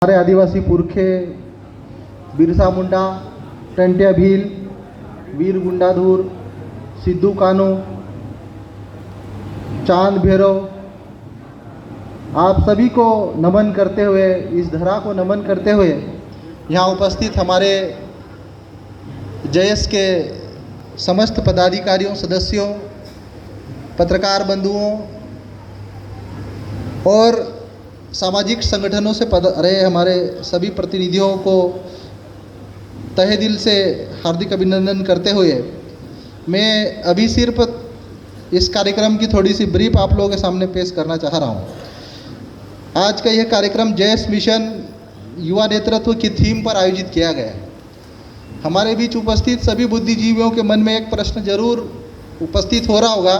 हमारे आदिवासी पुरखे बिरसा मुंडा, टंट्या भील, वीर गुंडाधुर, सिद्धू कानू, चांद भैरव, आप सभी को नमन करते हुए, इस धरा को नमन करते हुए यहाँ उपस्थित हमारे जयस के समस्त पदाधिकारियों, सदस्यों, पत्रकार बंधुओं और सामाजिक संगठनों से रहे हमारे सभी प्रतिनिधियों को तहे दिल से हार्दिक अभिनंदन करते हुए मैं अभी सिर्फ इस कार्यक्रम की थोड़ी सी ब्रीफ आप लोगों के सामने पेश करना चाह रहा हूँ। आज का यह कार्यक्रम जयस मिशन युवा नेतृत्व की थीम पर आयोजित किया गया है। हमारे बीच उपस्थित सभी बुद्धिजीवियों के मन में एक प्रश्न जरूर उपस्थित हो रहा होगा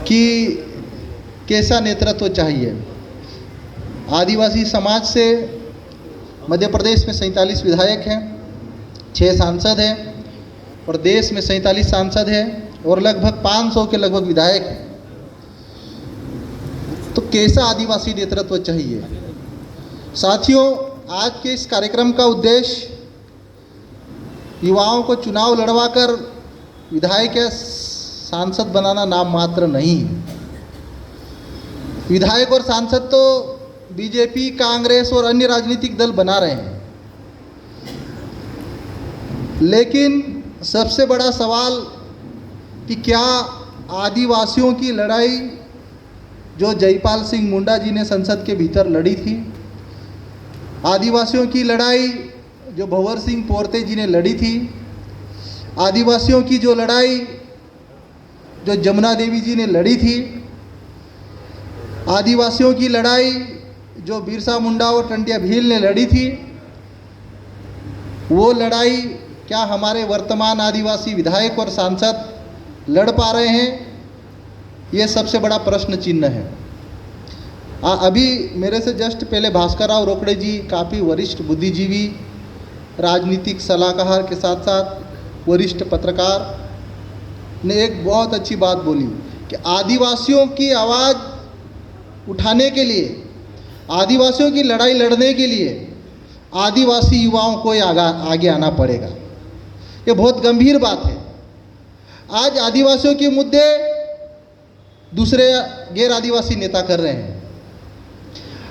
कि कैसा नेतृत्व चाहिए। आदिवासी समाज से मध्य प्रदेश में 47 विधायक हैं, 6 सांसद हैं और देश में 47 सांसद हैं और लगभग 500 के लगभग विधायक हैं। तो कैसा आदिवासी नेतृत्व चाहिए? साथियों, आज के इस कार्यक्रम का उद्देश्य युवाओं को चुनाव लड़वाकर विधायक या सांसद बनाना नाम मात्र नहीं। विधायक और सांसद तो बीजेपी, कांग्रेस और अन्य राजनीतिक दल बना रहे हैं, लेकिन सबसे बड़ा सवाल कि क्या आदिवासियों की लड़ाई जो जयपाल सिंह मुंडा जी ने संसद के भीतर लड़ी थी, आदिवासियों की लड़ाई जो भंवर सिंह पोरते जी ने लड़ी थी, आदिवासियों की जो लड़ाई जो जमुना देवी जी ने लड़ी थी, आदिवासियों की लड़ाई जो बिरसा मुंडा और टंट्या भील ने लड़ी थी, वो लड़ाई क्या हमारे वर्तमान आदिवासी विधायक और सांसद लड़ पा रहे हैं? ये सबसे बड़ा प्रश्न चिन्ह है। अभी मेरे से जस्ट पहले भास्कर राव रोकड़े जी, काफ़ी वरिष्ठ बुद्धिजीवी, राजनीतिक सलाहकार के साथ साथ वरिष्ठ पत्रकार ने एक बहुत अच्छी बात बोली कि आदिवासियों की आवाज़ उठाने के लिए, आदिवासियों की लड़ाई लड़ने के लिए आदिवासी युवाओं को आगे आना पड़ेगा। ये बहुत गंभीर बात है। आज आदिवासियों के मुद्दे दूसरे गैर आदिवासी नेता कर रहे हैं।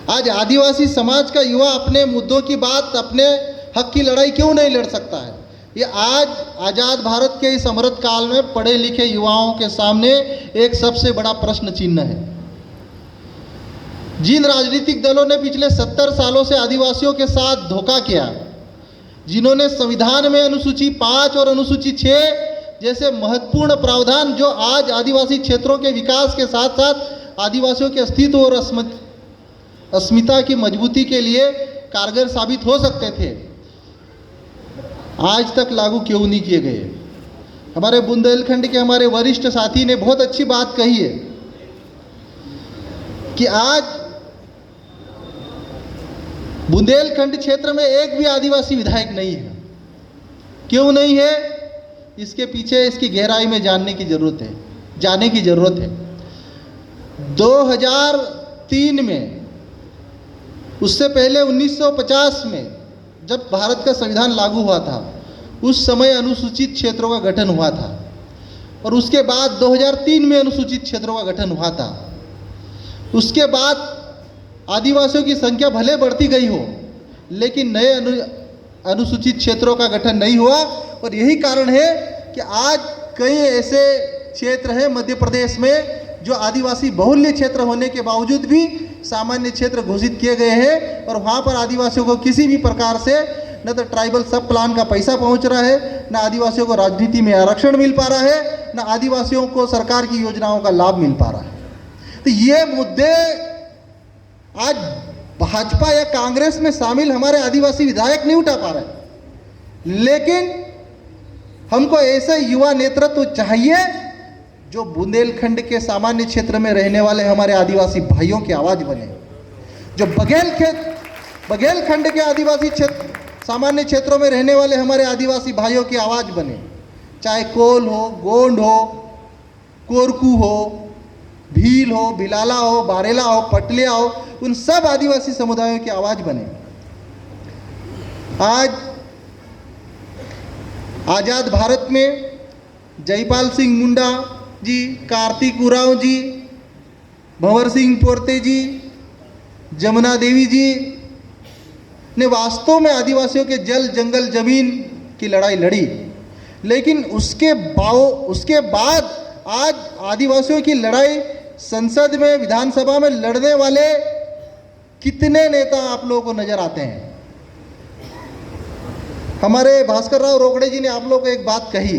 आज आदिवासी समाज का युवा अपने मुद्दों की बात, अपने हक की लड़ाई क्यों नहीं लड़ सकता है? ये आज आज़ाद भारत के इस अमृत काल में पढ़े लिखे युवाओं के सामने एक सबसे बड़ा प्रश्न चिन्ह है। जिन राजनीतिक दलों ने पिछले 70 सालों से आदिवासियों के साथ धोखा किया, जिन्होंने संविधान में अनुसूची 5 और अनुसूची 6 जैसे महत्वपूर्ण प्रावधान जो आज आदिवासी क्षेत्रों के विकास के साथ साथ आदिवासियों के अस्तित्व और अस्मिता की मजबूती के लिए कारगर साबित हो सकते थे, आज तक लागू क्यों नहीं किए गए? हमारे बुंदेलखंड के हमारे वरिष्ठ साथी ने बहुत अच्छी बात कही है कि आज बुंदेलखंड क्षेत्र में एक भी आदिवासी विधायक नहीं है। क्यों नहीं है? इसके पीछे इसकी गहराई में जाने की ज़रूरत है। 2003 में, उससे पहले 1950 में जब भारत का संविधान लागू हुआ था, उस समय अनुसूचित क्षेत्रों का गठन हुआ था और उसके बाद 2003 में अनुसूचित क्षेत्रों का गठन हुआ था। उसके बाद आदिवासियों की संख्या भले बढ़ती गई हो, लेकिन नए अनुसूचित क्षेत्रों का गठन नहीं हुआ। और यही कारण है कि आज कई ऐसे क्षेत्र हैं मध्य प्रदेश में जो आदिवासी बहुल्य क्षेत्र होने के बावजूद भी सामान्य क्षेत्र घोषित किए गए हैं और वहाँ पर आदिवासियों को किसी भी प्रकार से न तो ट्राइबल सब प्लान का पैसा पहुँच रहा है, न आदिवासियों को राजनीति में आरक्षण मिल पा रहा है, न आदिवासियों को सरकार की योजनाओं का लाभ मिल पा रहा है। तो ये मुद्दे आज भाजपा या कांग्रेस में शामिल हमारे आदिवासी विधायक नहीं उठा पा रहे, लेकिन हमको ऐसा युवा नेतृत्व चाहिए जो बुंदेलखंड के सामान्य क्षेत्र में रहने वाले हमारे आदिवासी भाइयों की आवाज़ बने, जो बघेलखंड के आदिवासी क्षेत्र, सामान्य क्षेत्रों में रहने वाले हमारे आदिवासी भाइयों की आवाज़ बने, चाहे कोल हो, गोंड हो, कोरकू हो, भील हो, भिलाला हो, बारेला हो, पटलिया हो, उन सब आदिवासी समुदायों की आवाज़ बने। आज आज़ाद भारत में जयपाल सिंह मुंडा जी, कार्तिक उरांव जी, भंवर सिंह पोर्ते जी, जमुना देवी जी ने वास्तव में आदिवासियों के जल जंगल जमीन की लड़ाई लड़ी, लेकिन उसके बाद आज आदिवासियों की लड़ाई संसद में, विधानसभा में लड़ने वाले कितने नेता आप लोगों को नजर आते हैं? हमारे भास्कर राव रोकड़े जी ने आप लोगों को एक बात कही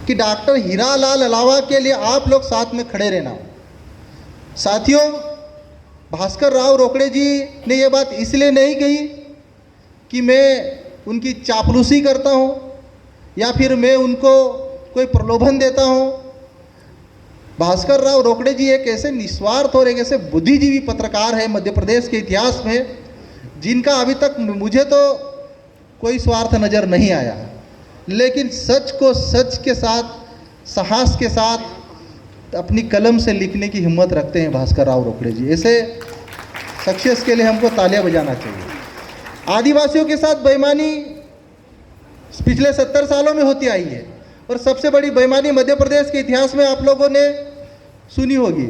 कि डॉक्टर हीरालाल अलावा के लिए आप लोग साथ में खड़े रहना। साथियों, भास्कर राव रोकड़े जी ने ये बात इसलिए नहीं कही कि मैं उनकी चापलूसी करता हूँ या फिर मैं उनको कोई प्रलोभन देता हूँ। भास्कर राव रोकड़े जी एक ऐसे निस्वार्थ और एक ऐसे बुद्धिजीवी पत्रकार है मध्य प्रदेश के इतिहास में, जिनका अभी तक मुझे तो कोई स्वार्थ नज़र नहीं आया, लेकिन सच को सच के साथ, साहस के साथ अपनी कलम से लिखने की हिम्मत रखते हैं भास्कर राव रोकड़े जी। ऐसे शख्सियत के लिए हमको तालियां बजाना चाहिए। आदिवासियों के साथ बेईमानी पिछले 70 सालों में होती आई है, और सबसे बड़ी बेईमानी मध्य प्रदेश के इतिहास में आप लोगों ने सुनी होगी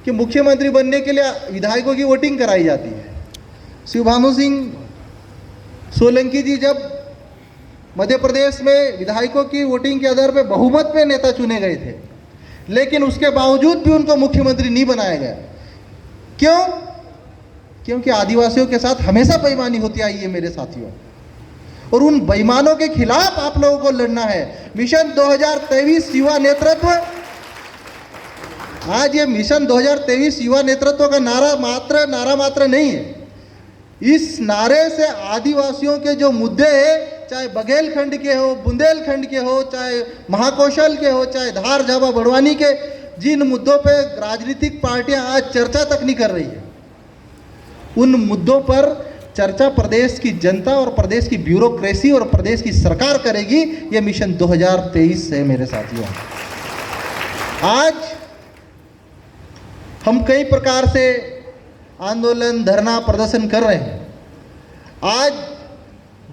कि मुख्यमंत्री बनने के लिए विधायकों की वोटिंग कराई जाती है। शिवभानु सिंह सोलंकी जी जब मध्य प्रदेश में विधायकों की वोटिंग के आधार पर बहुमत में नेता चुने गए थे, लेकिन उसके बावजूद भी उनको मुख्यमंत्री नहीं बनाया गया। क्यों? क्योंकि आदिवासियों के साथ हमेशा बेईमानी होती आई है मेरे साथियों, और उन बेईमानों के खिलाफ आप लोगों को लड़ना है। मिशन 2023 युवा नेतृत्व, आज ये मिशन 2023 युवा नेतृत्व का नारा मात्र नहीं है। इस नारे से आदिवासियों के जो मुद्दे हैं, चाहे बघेलखंड के हो, बुंदेलखंड के हो, चाहे महाकौशल के हो, चाहे धार झाबा बड़वानी के, जिन मुद्दों पे राजनीतिक पार्टियां आज चर्चा तक नहीं कर रही है, उन मुद्दों पर चर्चा प्रदेश की जनता और प्रदेश की ब्यूरोक्रेसी और प्रदेश की सरकार करेगी। ये मिशन 2023 है मेरे साथियों। आज हम कई प्रकार से आंदोलन, धरना, प्रदर्शन कर रहे हैं। आज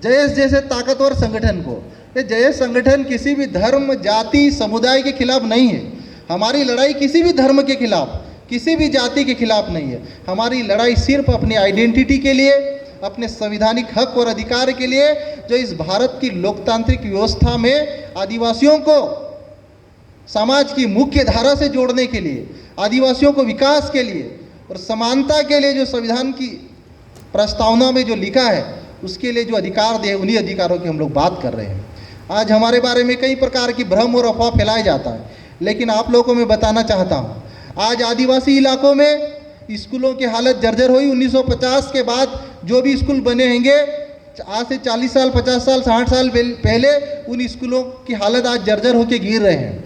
जयेश जैसे ताकतवर संगठन को, ये जयेश संगठन किसी भी धर्म, जाति, समुदाय के खिलाफ नहीं है। हमारी लड़ाई किसी भी धर्म के खिलाफ, किसी भी जाति के खिलाफ नहीं है। हमारी लड़ाई सिर्फ अपनी आइडेंटिटी के लिए, अपने संवैधानिक हक और अधिकार के लिए, जो इस भारत की लोकतांत्रिक व्यवस्था में आदिवासियों को समाज की मुख्य धारा से जोड़ने के लिए, आदिवासियों को विकास के लिए और समानता के लिए जो संविधान की प्रस्तावना में जो लिखा है, उसके लिए जो अधिकार दे, उन्हीं अधिकारों की हम लोग बात कर रहे हैं। आज हमारे बारे में कई प्रकार की भ्रम और अफवाह फैलाया जाता है, लेकिन आप लोगों को मैं बताना चाहता हूँ, आज आदिवासी इलाकों में स्कूलों की हालत जर्जर हुई। 1950 के बाद जो भी स्कूल बने होंगे, आज से 40 साल, 50 साल, 60 साल पहले, उन स्कूलों की हालत आज जर्जर होकर गिर रहे हैं।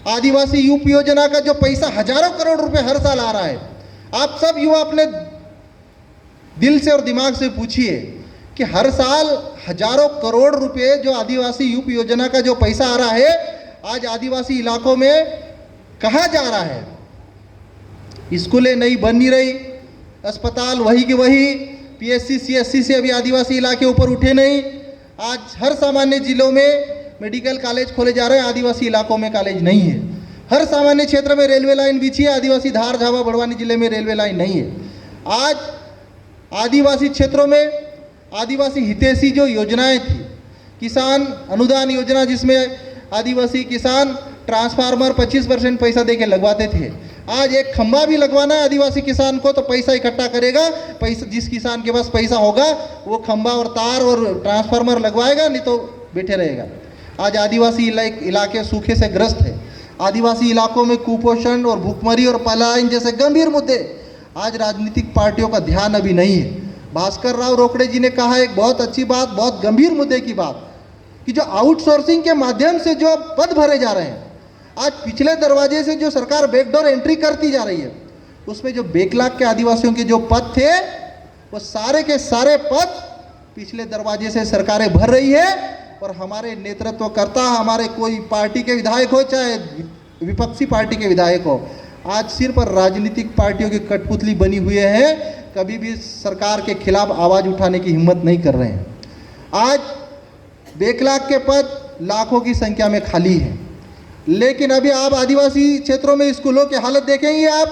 आदिवासी यूप योजना का जो पैसा हजारों करोड़ रुपए हर साल आ रहा है, आप सब युवा अपने दिल से और दिमाग से पूछिए कि हर साल हजारों करोड़ रुपए जो आदिवासी यूप योजना का जो पैसा आ रहा है, आज आदिवासी इलाकों में कहाँ जा रहा है? स्कूलें नहीं बन नहीं रही, अस्पताल वही के वही, पीएससी सीएससी से अभी आदिवासी इलाके ऊपर उठे नहीं। आज हर सामान्य जिलों में मेडिकल कॉलेज खोले जा रहे हैं, आदिवासी इलाकों में कॉलेज नहीं है। हर सामान्य क्षेत्र में रेलवे लाइन बिछी है, आदिवासी धार झाबा बड़वानी जिले में रेलवे लाइन नहीं है। आज आदिवासी क्षेत्रों में आदिवासी हितैषी जो योजनाएं थी, किसान अनुदान योजना, जिसमें आदिवासी किसान ट्रांसफार्मर 25% पैसा देके लगवाते थे, आज एक खंभा भी लगवाना है आदिवासी किसान को तो पैसा इकट्ठा करेगा। पैसा, जिस किसान के पास पैसा होगा वो खंभा और तार और ट्रांसफार्मर लगवाएगा, नहीं तो बैठे रहेगा। आज आदिवासी इलाके सूखे से ग्रस्त है। आदिवासी इलाकों में कुपोषण और भूखमरी और पलायन जैसे गंभीर मुद्दे, आज राजनीतिक पार्टियों का ध्यान अभी नहीं है। भास्कर राव रोकड़े जी ने कहा एक बहुत अच्छी बात, बहुत गंभीर मुद्दे की बात, कि जो आउटसोर्सिंग के माध्यम से जो पद भरे जा रहे हैं, आज पिछले दरवाजे से जो सरकार बैकडोर एंट्री करती जा रही है, उसमें जो बैकलॉग के आदिवासियों के जो पद थे, वो सारे के सारे पद पिछले दरवाजे से सरकारें भर रही है। और हमारे नेतृत्वकर्ता, हमारे कोई पार्टी के विधायक हो चाहे विपक्षी पार्टी के विधायक हो, आज सिर्फ राजनीतिक पार्टियों की कठपुतली बनी हुए हैं, कभी भी सरकार के खिलाफ आवाज़ उठाने की हिम्मत नहीं कर रहे हैं। आज 1 लाख के पद लाखों की संख्या में खाली है, लेकिन अभी आप आदिवासी क्षेत्रों में स्कूलों की हालत देखेंगे आप,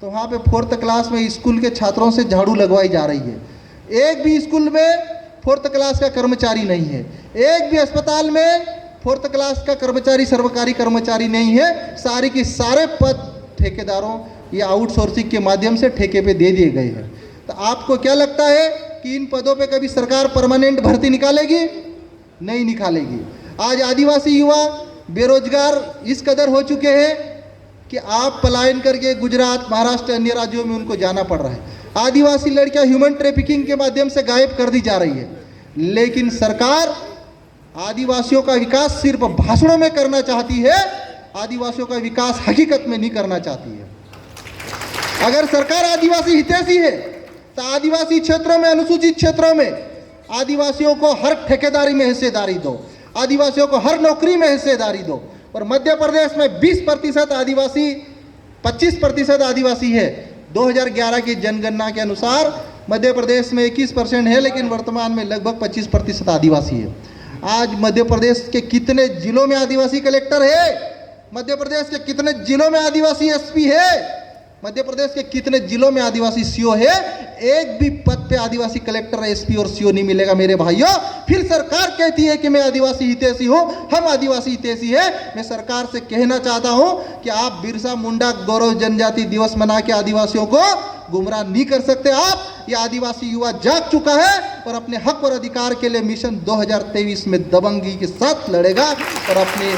तो वहाँ पे 4th क्लास में स्कूल के छात्रों से झाड़ू लगवाई जा रही है। एक भी स्कूल में 4th क्लास का कर्मचारी नहीं है, एक भी अस्पताल में 4th क्लास का कर्मचारी, सरकारी कर्मचारी नहीं है। सारे के सारे पद ठेकेदारों या आउटसोर्सिंग के माध्यम से ठेके पे दे दिए गए हैं। तो आपको क्या लगता है कि इन पदों पे कभी सरकार परमानेंट भर्ती निकालेगी? नहीं निकालेगी। आज आदिवासी युवा बेरोजगार इस कदर हो चुके हैं कि आप पलायन करके गुजरात, महाराष्ट्र, अन्य राज्यों में उनको जाना पड़ रहा है। आदिवासी लड़कियां ह्यूमन ट्रैफिकिंग के माध्यम से गायब कर दी जा रही है, लेकिन सरकार आदिवासियों का विकास सिर्फ भाषणों में करना चाहती है, आदिवासियों का विकास हकीकत में नहीं करना चाहती है। अगर सरकार आदिवासी हितैषी है तो आदिवासी क्षेत्रों में, अनुसूचित क्षेत्रों में आदिवासियों को हर ठेकेदारी में हिस्सेदारी दो, आदिवासियों को हर नौकरी में हिस्सेदारी दो। और मध्य प्रदेश में 20% आदिवासी, 25% आदिवासी है। 2011 की जनगणना के अनुसार मध्य प्रदेश में 21% है, लेकिन वर्तमान में लगभग 25% आदिवासी है। आज मध्य प्रदेश के कितने जिलों में आदिवासी कलेक्टर है? मध्य प्रदेश के कितने जिलों में आदिवासी एसपी है? मध्य प्रदेश के कितने जिलों में आदिवासी सीओ है? एक भी पद पे आदिवासी कलेक्टर, एसपी और सीओ नहीं मिलेगा मेरे भाइयों। फिर सरकार कहती है कि मैं आदिवासी हितैषी हूँ, हम आदिवासी हितैषी है। मैं सरकार से कहना चाहता हूँ कि आप बिरसा मुंडा गौरव जनजाति दिवस मना के आदिवासियों को गुमराह नहीं कर सकते। आप ये आदिवासी युवा जाग चुका है और अपने हक और अधिकार के लिए मिशन 2023 में दबंगी के साथ लड़ेगा और अपने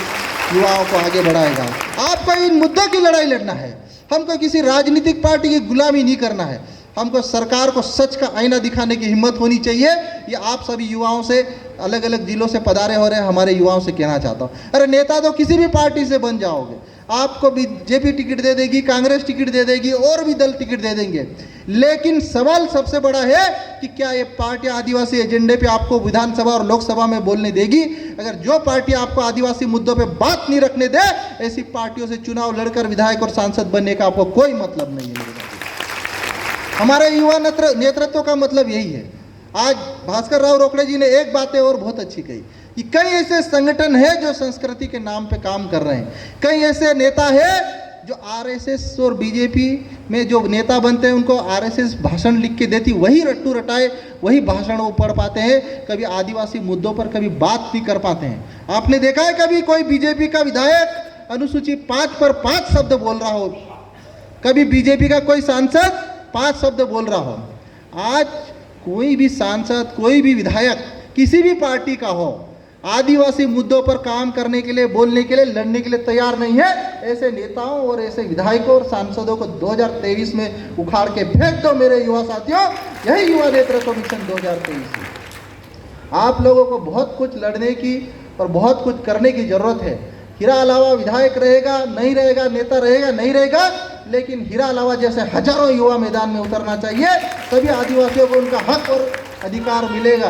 युवाओं को आगे बढ़ाएगा। आपको इन मुद्दों की लड़ाई लड़ना है, हमको किसी राजनीतिक पार्टी की गुलामी नहीं करना है। हमको सरकार को सच का आईना दिखाने की हिम्मत होनी चाहिए। ये आप सभी युवाओं से, अलग अलग जिलों से पधारे हो रहे हैं हमारे युवाओं से कहना चाहता हूँ। अरे नेता तो किसी भी पार्टी से बन जाओगे, आपको बीजेपी टिकट दे देगी, कांग्रेस टिकट दे देगी, और भी दल टिकट दे देंगे, लेकिन सवाल सबसे बड़ा है कि क्या ये पार्टी आदिवासी एजेंडे पे आपको विधानसभा और लोकसभा में बोलने देगी? अगर जो पार्टी आपको आदिवासी मुद्दों पे बात नहीं रखने दे, ऐसी पार्टियों से चुनाव लड़कर विधायक और सांसद बनने का आपको कोई मतलब नहीं है। हमारे युवा नेतृत्व का मतलब यही है। आज भास्कर राव रोकड़े जी ने एक बात और बहुत अच्छी कही कि कई ऐसे संगठन हैं जो संस्कृति के नाम पे काम कर रहे हैं, कई ऐसे नेता हैं जो आरएसएस और बीजेपी में जो नेता बनते हैं उनको आरएसएस भाषण लिख के देती, वही रट्टू रटाए वही भाषण वो पढ़ पाते हैं, कभी आदिवासी मुद्दों पर कभी बात नहीं कर पाते हैं। आपने देखा है कभी कोई बीजेपी का विधायक अनुसूची 5 पर 5 शब्द बोल रहा हो? कभी बीजेपी का कोई सांसद 5 शब्द बोल रहा हो? आज कोई भी सांसद, कोई भी विधायक किसी भी पार्टी का हो, आदिवासी मुद्दों पर काम करने के लिए, बोलने के लिए, लड़ने के लिए तैयार नहीं है। ऐसे नेताओं और ऐसे विधायकों और सांसदों को 2023 में उखाड़ के फेंक दो मेरे युवा साथियों। यही युवा नेतृत्व मिशन 2023 है। आप लोगों को बहुत कुछ लड़ने की और बहुत कुछ करने की जरूरत है। हीरा अलावा विधायक रहेगा नहीं रहेगा, नेता रहेगा नहीं रहेगा, लेकिन हीरा अलावा जैसे हजारों युवा मैदान में उतरना चाहिए, तभी आदिवासियों को उनका हक और अधिकार मिलेगा।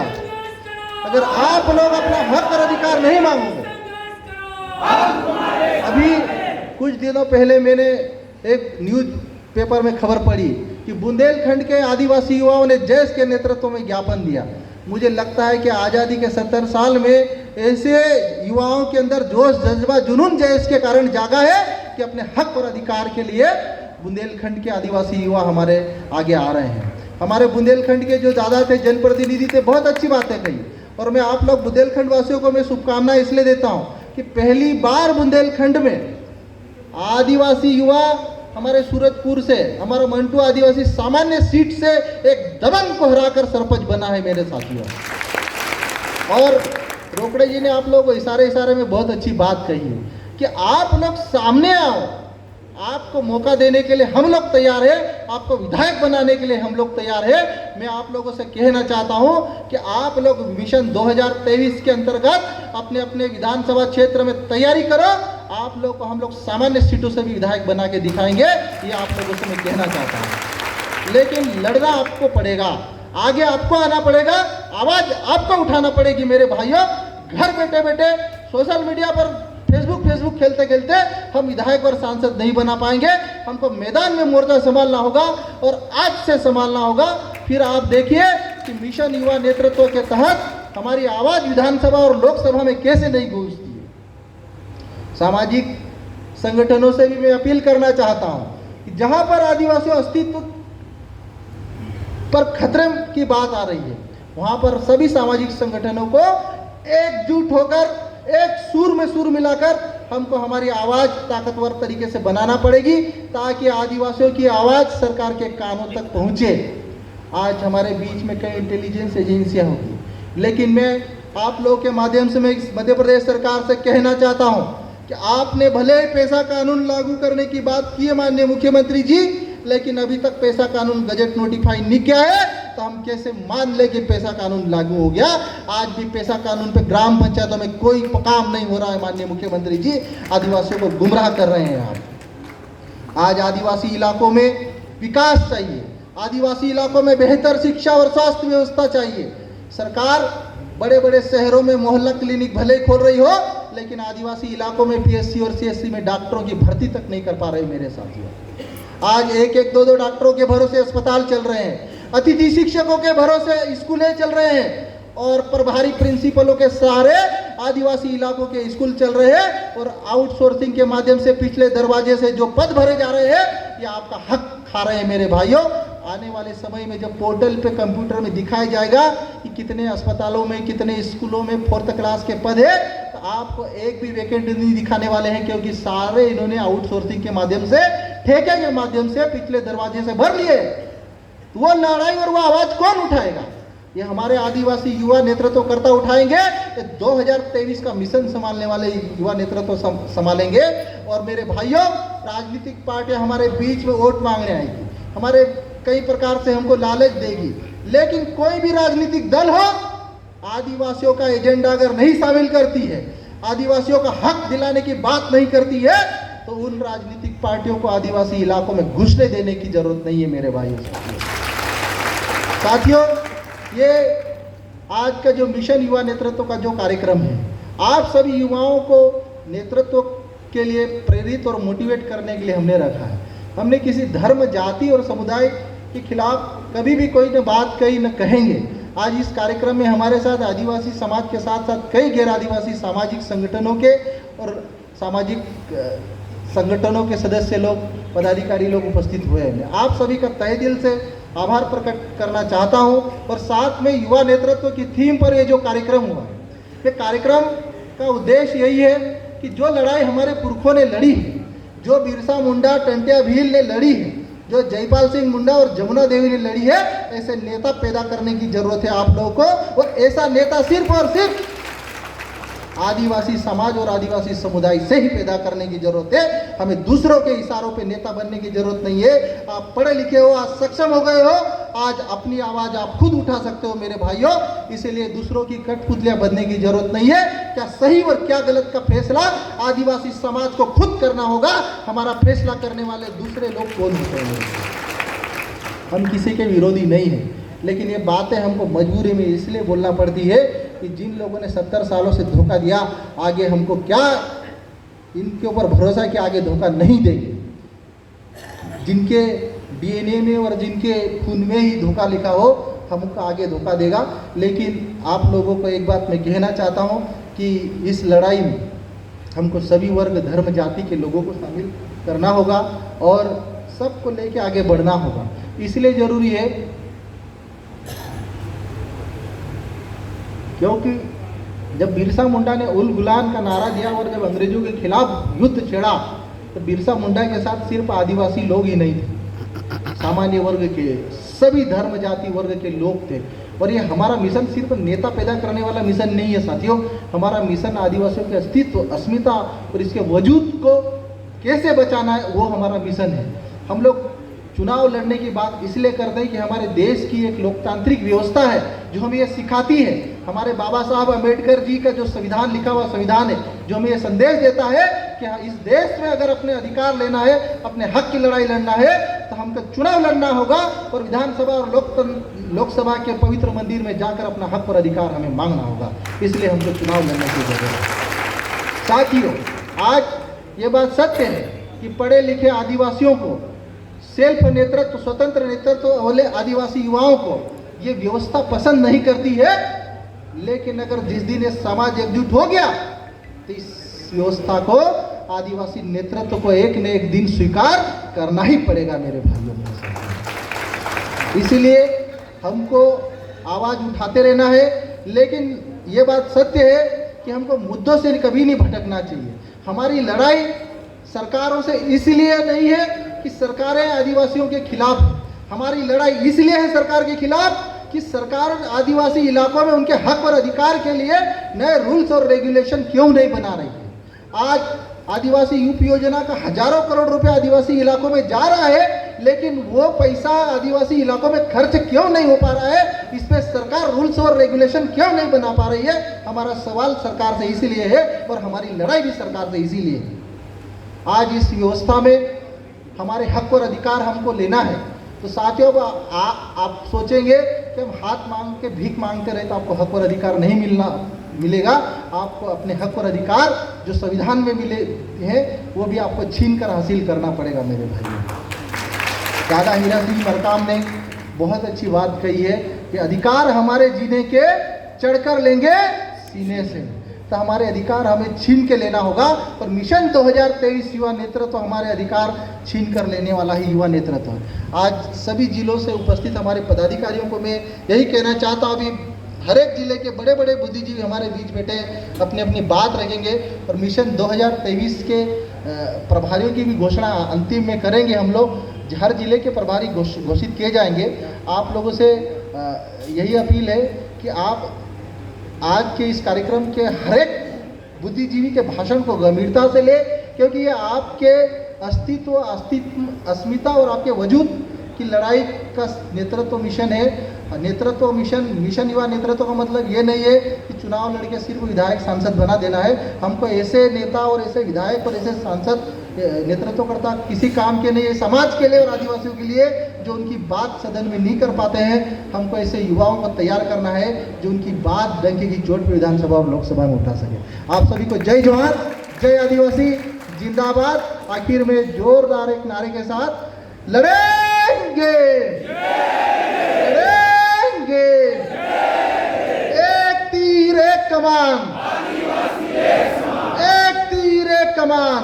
अगर आप लोग अपना हक और अधिकार नहीं मांगोगे, अभी कुछ दिनों पहले मैंने एक न्यूज पेपर में खबर पढ़ी कि बुंदेलखंड के आदिवासी युवाओं ने जैश के नेतृत्व में ज्ञापन दिया। मुझे लगता है कि आज़ादी के 70 साल में ऐसे युवाओं के अंदर जोश, जज्बा, जुनून जैश के कारण जागा है कि अपने हक और अधिकार के लिए बुंदेलखंड के आदिवासी युवा हमारे आगे आ रहे हैं। हमारे बुंदेलखंड के जो दादा थे, जनप्रतिनिधि थे, बहुत अच्छी बातें कही, और मैं आप लोग बुंदेलखंड वासियों को मैं शुभकामनाएं इसलिए देता हूँ कि पहली बार बुंदेलखंड में आदिवासी युवा हमारे सूरजपुर से, हमारा मंटू आदिवासी सामान्य सीट से एक दबंग को हराकर सरपंच बना है मेरे साथियों। और रोकड़े जी ने आप लोगों को इशारे में बहुत अच्छी बात कही है कि आप लोग सामने आओ, आपको मौका देने के लिए हम लोग तैयार है, आपको विधायक बनाने के लिए हम लोग तैयार है। मैं आप लोगों से कहना चाहता हूं कि आप लोग मिशन 2023 के अंतर्गत अपने अपने विधानसभा क्षेत्र में तैयारी करो। आप लोग को हम लोग सामान्य सीटों से भी विधायक बना के दिखाएंगे, ये आप लोगों से मैं कहना चाहता हूँ। लेकिन लड़ना आपको पड़ेगा, आगे आपको आना पड़ेगा, आवाज़ आपको उठाना पड़ेगी मेरे भाइयों। घर बैठे बैठे सोशल मीडिया पर फेसबुक खेलते खेलते हम विधायक और सांसद नहीं बना पाएंगे। हमको मैदान में मोर्चा संभालना होगा और आज से संभालना होगा। फिर आप देखिए कि मिशन युवा नेतृत्व के तहत हमारी आवाज विधानसभा और लोकसभा में कैसे नहीं गूंजती है। सामाजिक संगठनों से भी मैं अपील करना चाहता हूं कि जहां पर आदिवासी अस्तित्व पर खतरे की बात आ रही है, वहां पर सभी सामाजिक संगठनों को एकजुट होकर एक सुर में सुर मिलाकर हमको हमारी आवाज ताकतवर तरीके से बनाना पड़ेगी, ताकि आदिवासियों की आवाज सरकार के कानों तक पहुंचे। आज हमारे बीच में कई इंटेलिजेंस एजेंसियां होगी, लेकिन मैं आप लोगों के माध्यम से मैं मध्य प्रदेश सरकार से कहना चाहता हूं कि आपने भले ही पैसा कानून लागू करने की बात की है माननीय मुख्यमंत्री जी, लेकिन अभी तक पैसा कानून गजट नोटिफाई नहीं किया है, तो हम कैसे मान ले कि पैसा कानून लागू हो गया। आज भी पैसा कानून पे ग्राम पंचायतों में कोई काम नहीं हो रहा है माननीय मुख्यमंत्री जी। आदिवासियों को गुमराह कर रहे हैं आप। आज आदिवासी इलाकों में विकास चाहिए, आदिवासी इलाकों में बेहतर शिक्षा और स्वास्थ्य व्यवस्था चाहिए। सरकार बड़े बड़े शहरों में मोहल्ला क्लिनिक भले ही खोल रही हो, लेकिन आदिवासी इलाकों में पीएससी और सीएससी में डॉक्टरों की भर्ती तक नहीं कर पा रहे मेरे साथियों। आज एक एक दो दो डॉक्टरों के भरोसे अस्पताल चल रहे हैं, अतिथि शिक्षकों के भरोसे स्कूलें चल रहे हैं, और प्रभारी प्रिंसिपलों के सहारे आदिवासी इलाकों के स्कूल चल रहे हैं, और आउटसोर्सिंग के माध्यम से पिछले दरवाजे से जो पद भरे जा रहे हैं, ये आपका हक खा रहे हैं मेरे भाइयों। आने वाले समय में जब पोर्टल पे कंप्यूटर में दिखाया जाएगा कि कितने अस्पतालों में, कितने स्कूलों में 4th क्लास के पद है, तो आपको एक भी वैकेंट नहीं दिखाने वाले हैं, क्योंकि सारे इन्होंने आउटसोर्सिंग के माध्यम से, ठेके के माध्यम से पिछले दरवाजे से भर लिए। वो लड़ाई और वो आवाज कौन उठाएगा? ये हमारे आदिवासी युवा नेतृत्वकर्ता उठाएंगे। 2023 का मिशन संभालने वाले युवा नेतृत्व संभालेंगे। और मेरे भाइयों, राजनीतिक पार्टियां हमारे बीच में वोट मांगने आएगी, हमारे कई प्रकार से हमको लालच देगी, लेकिन कोई भी राजनीतिक दल हो, आदिवासियों का एजेंडा अगर नहीं शामिल करती है, आदिवासियों का हक दिलाने की बात नहीं करती है, तो उन राजनीतिक पार्टियों को आदिवासी इलाकों में घुसने देने की जरूरत नहीं है मेरे भाइयों साथियों। ये आज का जो मिशन युवा नेतृत्व का जो कार्यक्रम है, आप सभी युवाओं को नेतृत्व के लिए प्रेरित और मोटिवेट करने के लिए हमने रखा है। हमने किसी धर्म, जाति और समुदाय के खिलाफ कभी भी कोई न बात कही, न कहेंगे। आज इस कार्यक्रम में हमारे साथ आदिवासी समाज के साथ साथ कई गैर आदिवासी सामाजिक संगठनों के और सामाजिक संगठनों के सदस्य लोग, पदाधिकारी लोग उपस्थित हुए हैं। मैं आप सभी का तहे दिल से आभार प्रकट करना चाहता हूं। और साथ में युवा नेतृत्व की थीम पर ये जो कार्यक्रम हुआ, ये कार्यक्रम का उद्देश्य यही है कि जो लड़ाई हमारे पुरखों ने लड़ी है, जो बिरसा मुंडा, टंट्या भील ने लड़ी है, जो जयपाल सिंह मुंडा और जमुना देवी ने लड़ी है, ऐसे नेता पैदा करने की जरूरत है आप लोगों को। और ऐसा नेता सिर्फ और सिर्फ आदिवासी समाज और आदिवासी समुदाय से ही पैदा करने की जरूरत है। हमें दूसरों के इशारों पे नेता बनने की जरूरत नहीं है। आप पढ़े लिखे हो, आज सक्षम हो गए हो, आज अपनी आवाज आप खुद उठा सकते हो मेरे भाइयों। इसीलिए दूसरों की कठपुतलियां बनने की जरूरत नहीं है। क्या सही और क्या गलत का फैसला आदिवासी समाज को खुद करना होगा। हमारा फैसला करने वाले दूसरे लोग कौन होते हैं? हम किसी के विरोधी नहीं हैं, लेकिन ये बातें हमको मजबूरी में इसलिए बोलना पड़ती है कि जिन लोगों ने 70 सालों से धोखा दिया, आगे हमको क्या इनके ऊपर भरोसा कि आगे धोखा नहीं देंगे। जिनके डीएनए में और जिनके खून में ही धोखा लिखा हो, हमको आगे धोखा देगा। लेकिन आप लोगों को एक बात मैं कहना चाहता हूँ कि इस लड़ाई में हमको सभी वर्ग, धर्म, जाति के लोगों को शामिल करना होगा और सबको लेके आगे बढ़ना होगा। इसलिए ज़रूरी है क्योंकि जब बिरसा मुंडा ने उल गुलान का नारा दिया और जब अंग्रेजों के खिलाफ युद्ध छेड़ा, तो बिरसा मुंडा के साथ सिर्फ आदिवासी लोग ही नहीं थे, सामान्य वर्ग के सभी धर्म, जाति, वर्ग के लोग थे। और ये हमारा मिशन सिर्फ नेता पैदा करने वाला मिशन नहीं है साथियों। हमारा मिशन आदिवासियों के अस्तित्व, अस्मिता और इसके वजूद को कैसे बचाना है, वो हमारा मिशन है। हम लोग चुनाव लड़ने की बात इसलिए करते हैं कि हमारे देश की एक लोकतांत्रिक व्यवस्था है जो हमें ये सिखाती है। हमारे बाबा साहब अम्बेडकर जी का जो संविधान, लिखा हुआ संविधान है, जो हमें ये संदेश देता है कि इस देश में अगर अपने अधिकार लेना है, अपने हक की लड़ाई लड़ना है, तो हमको चुनाव लड़ना होगा और विधानसभा और लोकसभा के पवित्र मंदिर में जाकर अपना हक और अधिकार हमें मांगना होगा। इसलिए हमको चुनाव लड़ने की जरूरत है साथियों। आज ये बात सत्य है कि पढ़े लिखे आदिवासियों को, सेल्फ नेतृत्व, स्वतंत्र नेतृत्व वाले आदिवासी युवाओं को ये व्यवस्था पसंद नहीं करती है, लेकिन अगर जिस दिन ये समाज एकजुट हो गया तो इस व्यवस्था को, आदिवासी नेतृत्व को एक न एक दिन स्वीकार करना ही पड़ेगा मेरे भाइयों बहनों। इसीलिए हमको आवाज़ उठाते रहना है, लेकिन ये बात सत्य है कि हमको मुद्दों से कभी नहीं भटकना चाहिए। हमारी लड़ाई सरकारों से इसलिए नहीं है कि सरकारें आदिवासियों के खिलाफ हैं। हमारी लड़ाई इसलिए है सरकार के खिलाफ कि सरकार आदिवासी इलाकों में उनके हक और अधिकार के लिए नए रूल्स और रेगुलेशन क्यों नहीं बना रही है। आज आदिवासी यूपी योजना का हजारों करोड़ रुपए आदिवासी इलाकों में जा रहा है, लेकिन वो पैसा आदिवासी इलाकों में खर्च क्यों नहीं हो पा रहा है, इस पे सरकार रूल्स और रेगुलेशन क्यों नहीं बना पा रही है। हमारा सवाल सरकार से इसीलिए है और हमारी लड़ाई भी सरकार से इसीलिए है। आज इस व्यवस्था में हमारे हक और अधिकार हमको लेना है, तो साथियों आप सोचेंगे कि हम हाथ मांग के भीख मांगते रहे तो आपको हक और अधिकार नहीं मिलेगा। आपको अपने हक और अधिकार जो संविधान में मिले हैं वो भी आपको छीन कर हासिल करना पड़ेगा मेरे भाइयों। दादा हीरा सिंह मरकाम ने बहुत अच्छी बात कही है कि अधिकार हमारे जीने के चढ़कर लेंगे सीने से, तो हमारे अधिकार हमें छीन के लेना होगा। और मिशन 2023 युवा नेतृत्व तो हमारे अधिकार छीन कर लेने वाला ही युवा नेतृत्व है। आज सभी जिलों से उपस्थित हमारे पदाधिकारियों को मैं यही कहना चाहता हूँ, अभी हर एक जिले के बड़े बड़े बुद्धिजीवी हमारे बीच बैठे अपनी अपनी बात रखेंगे और मिशन 2023 के प्रभारियों की भी घोषणा अंतिम में करेंगे। हम लोग हर जिले के प्रभारी घोषित किए जाएंगे। आप लोगों से यही अपील है कि आप आज के इस कार्यक्रम के हर एक बुद्धिजीवी के भाषण को गंभीरता से ले, क्योंकि ये आपके अस्मिता और आपके वजूद की लड़ाई का नेतृत्व मिशन है। नेतृत्व मिशन युवा नेतृत्व का मतलब ये नहीं है कि चुनाव लड़के सिर्फ विधायक सांसद बना देना है। हमको ऐसे नेता और ऐसे विधायक और ऐसे सांसद नेतृत्व किसी काम के नहीं, समाज के लिए और आदिवासियों के लिए जो उनकी बात सदन में नहीं कर पाते हैं, हमको ऐसे युवाओं को तैयार करना है जो उनकी बात डंके की चोट पर विधानसभा और लोकसभा में उठा सके। आप सभी को जय जोहार, जय आदिवासी, जिंदाबाद। आखिर में जोरदार एक नारे के साथ लड़ेंगे, लड़ेंगे, एक तीर एक कमान, एक तीर एक कमान।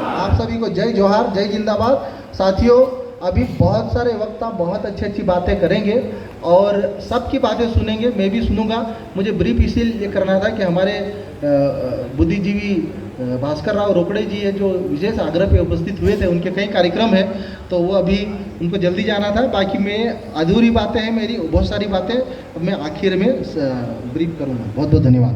आप सभी को जय जोहार, जय जिंदाबाद। साथियों, अभी बहुत सारे वक्ता बहुत अच्छी अच्छी बातें करेंगे और सबकी बातें सुनेंगे, मैं भी सुनूंगा। मुझे ब्रीफ इसीलिए करना था कि हमारे बुद्धिजीवी भास्कर राव रोकड़े जी है जो विशेष आग्रह पे उपस्थित हुए थे, उनके कई कार्यक्रम हैं, तो वो अभी उनको जल्दी जाना था। बाकी मैं अधूरी बातें हैं मेरी, बहुत सारी बातें मैं आखिर में ब्रीफ करूँगा। बहुत बहुत धन्यवाद।